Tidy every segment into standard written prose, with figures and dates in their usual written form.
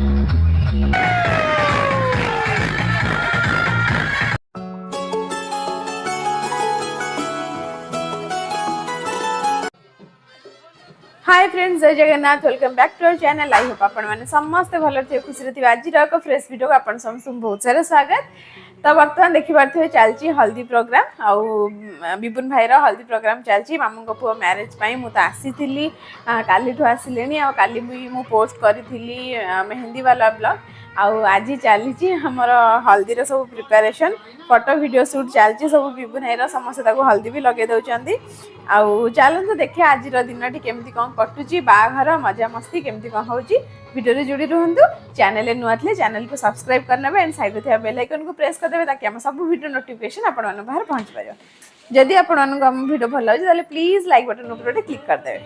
हाय friends, जय Jagannath. Welcome back to our channel. I hope आपण माने समस्त भल थे, खुशी थे। आज एक फ्रेश वीडियो आपण समस्त बहुत सारा स्वागत। तो बर्तमान देखि पारथे चलची हल्दी प्रोग्राम आउ विपुन भाई रो हल्दी प्रोग्राम चलची। मामू को पुओ मैरिज पई मु त आसीथिली, काली ठो आसिलेनी आ काली मु पोस्ट करिथिली मेहंदी वाला ब्लॉग। आउ आज चली हमर हल्दी रो सब प्रिपरेशन, फोटो वीडियो शूट चलची सब। विपुन भाई रो समस्त ताको हल्दी भी लगे दउचंदी। आउ चलନ୍ତୁ देखिए आज दिनटी केमती कौन कटुची, बाघर मजा मस्ती केमती कौन होची। वीडियो रे जुड़ी रहंतु। चैनल नुआ थे चैनल को सब्सक्राइब करनेबे एंड साइड थे बेल आइकन को प्रेस कर देबे ताकि हम सब वीडियो नोटिफिकेशन आपण मन बाहर पहुंच पायो। जदि आपण मन को हम वीडियो भल होची ताले प्लीज लाइक बटन ऊपर क्लिक कर देबे।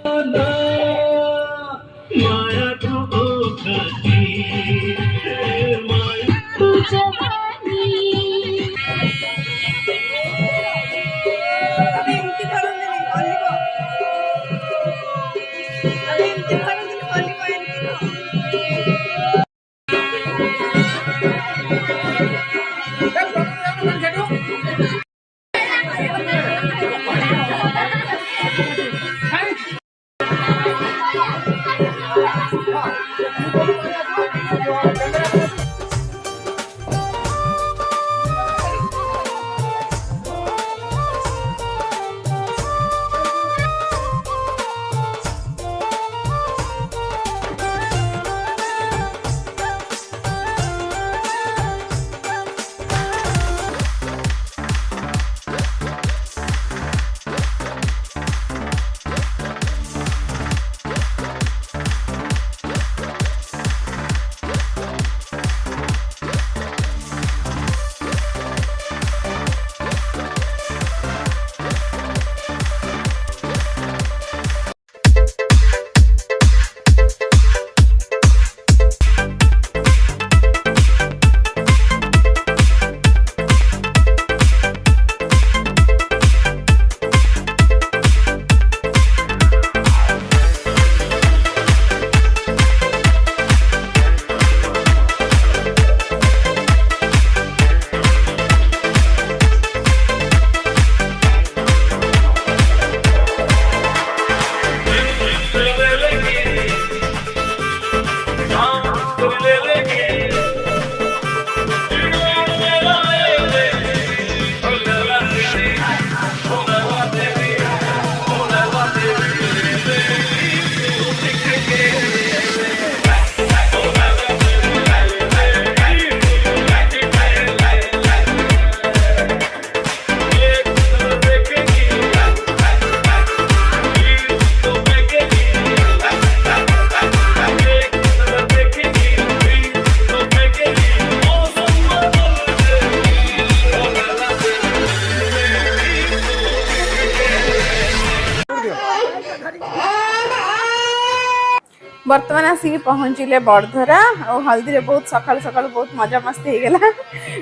बर्तमान आसिक पहुँचले बड़धरा और हल्दी रे बहुत सकाल सकाल बहुत मजा मस्ती हो गला।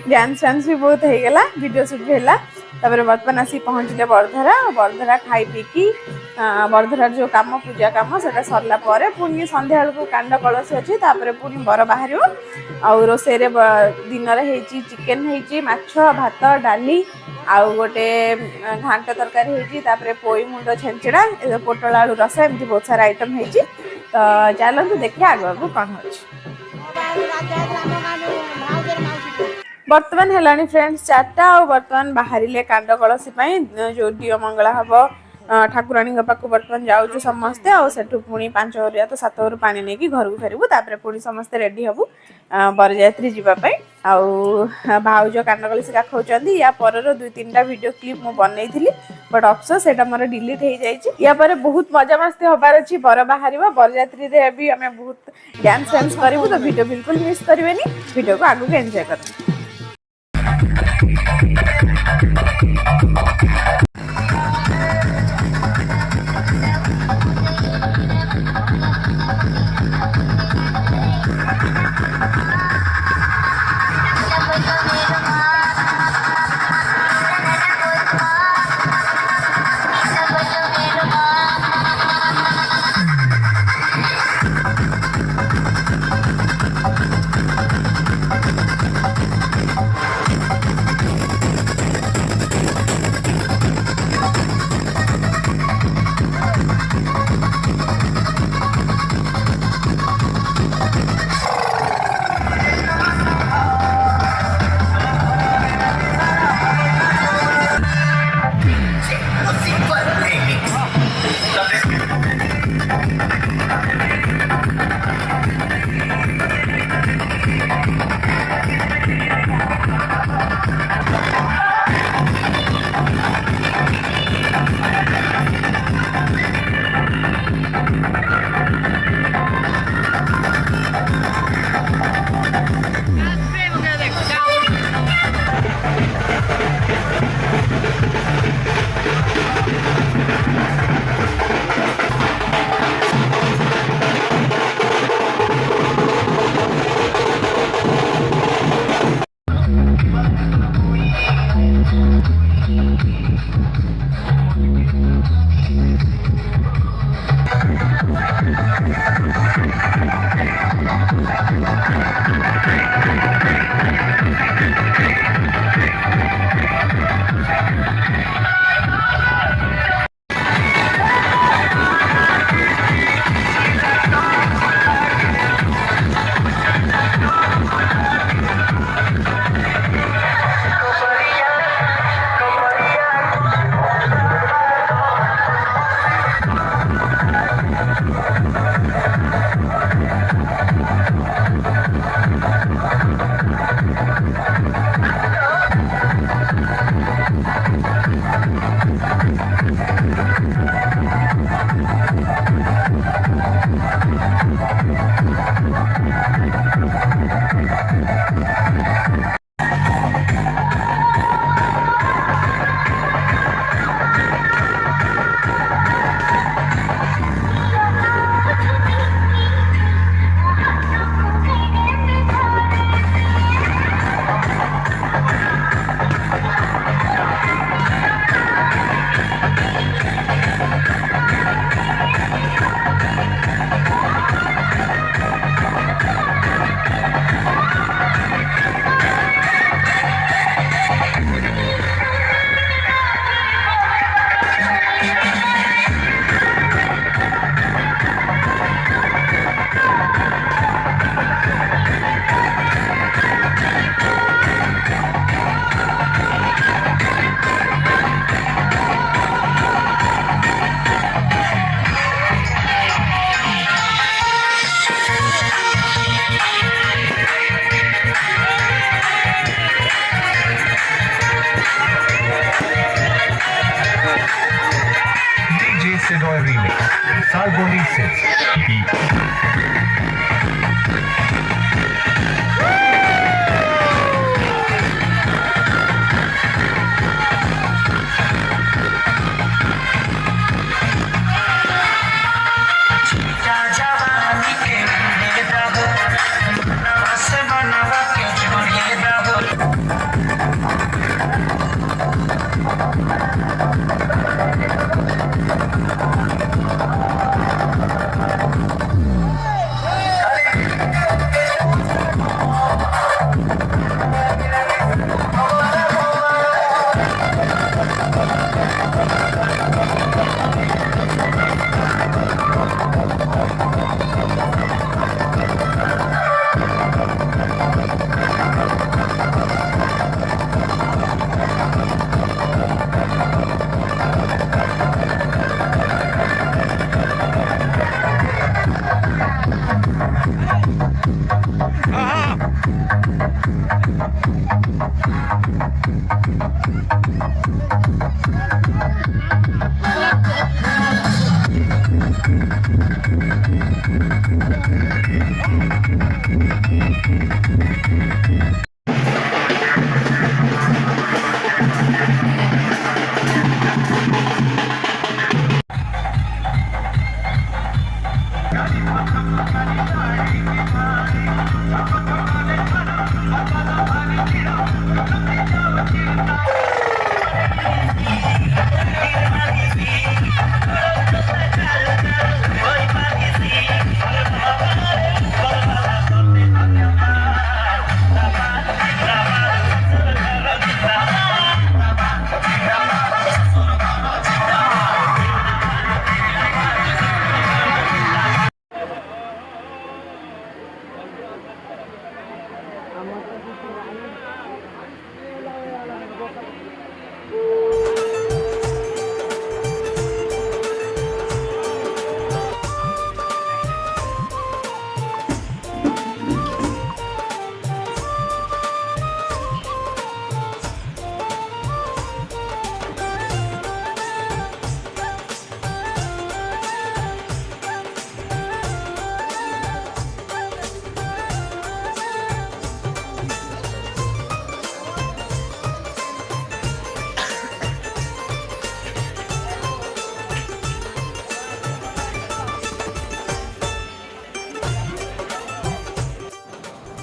डांस डांस भी बहुत हो गला, वीडियो शूट भी है। तापर बर्तमान आसिक पहुँचले बड़धरा। बड़धरा खाई पीकी बड़धरार जो काम पूजा काम से सरला पुणी संध्या को कांड कलश अच्छी। तापर पुणी बर बाहर आउ रोसे दिन में चिकेन होती, माछ भात डाली आउ गोटे घांट तरकारी होती। तापर पोई मुंड छेंचड़ा, पोटल आलू रस, एमती बहुत सारा आइटम होती। तो चलते देखिए आग कौन हो। बर्तमान है फ्रेंड्स 4टा और बर्तमान बाहर कांड कलसी जो दिय मंगला हम ठाकुराणी पाक बर्तमान जाऊँ समस्ते आठू पुणी 5 घर या तो 7 घर पानी नहीं कि घर को फेरबू। तापर पुणी समस्ते रेडी हबू बरजात्री जीवाई। भाउज कांड कलसी काखौचंदी। या पर 2-3टा वीडियो क्लिप मु बनई थी, बट अफसोस सेटा मोर डिलीट हो जाइए। या पर बहुत मजा मस्ती होबार अच्छी। बर बाहर बरजात्री रे भी आम बहुत डांस डांस करूँ, तो वीडियो बिल्कुल मिस करेंगे। वीडियो को आगू एंजॉय कर। Roy remix. Salboni Sits.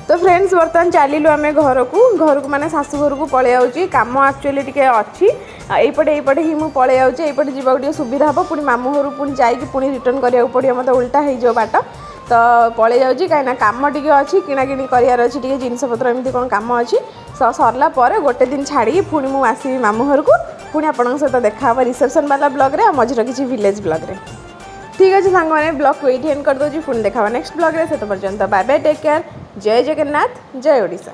तो फ्रेंड्स बर्तमान चलिलु आम घर को माने शाशु घर को पलि आउची काम एक्चुअली टिके अच्छी एपटे ही मुझे पलि आउची एपटे जीवा सुविधा हम पुणी मामू घर पुणी जाइए पुणी रिटर्न करा पड़ो मतलब उल्टा हो बाट तो पलि जाऊँगी कहीं कम टी अच्छी किणाकिणी करार अच्छी जिनपतर एमती कौन कम अच्छी सरला गोटे दिन छाड़ी पुणी मुझे आसवि मामू घर को पुणी आपन सहित देखा रिसेप्शन वाला ब्लॉग रे मझे किसी विलेज ब्लॉग रे ठीक अच्छे सांग मैंने ब्लॉग को ये एंड कर दूँ पुणी देखा नेक्स्ट ब्लॉग रे से पर्यंत बाय बाय टेक केयर जय जगन्नाथ जय ओडिशा।